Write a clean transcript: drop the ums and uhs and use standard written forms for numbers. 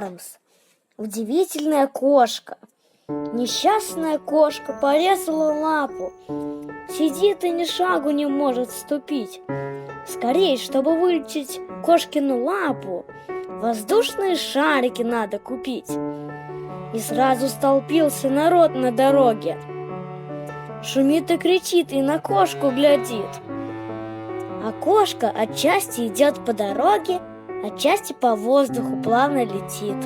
Адамс. Удивительная кошка. Несчастная кошка порезала лапу. Сидит и ни шагу не может ступить. Скорей, чтобы вылечить кошкину лапу, воздушные шарики надо купить. И сразу столпился народ на дороге. Шумит и кричит, и на кошку глядит. А кошка отчасти идет по дороге, отчасти по воздуху плавно летит.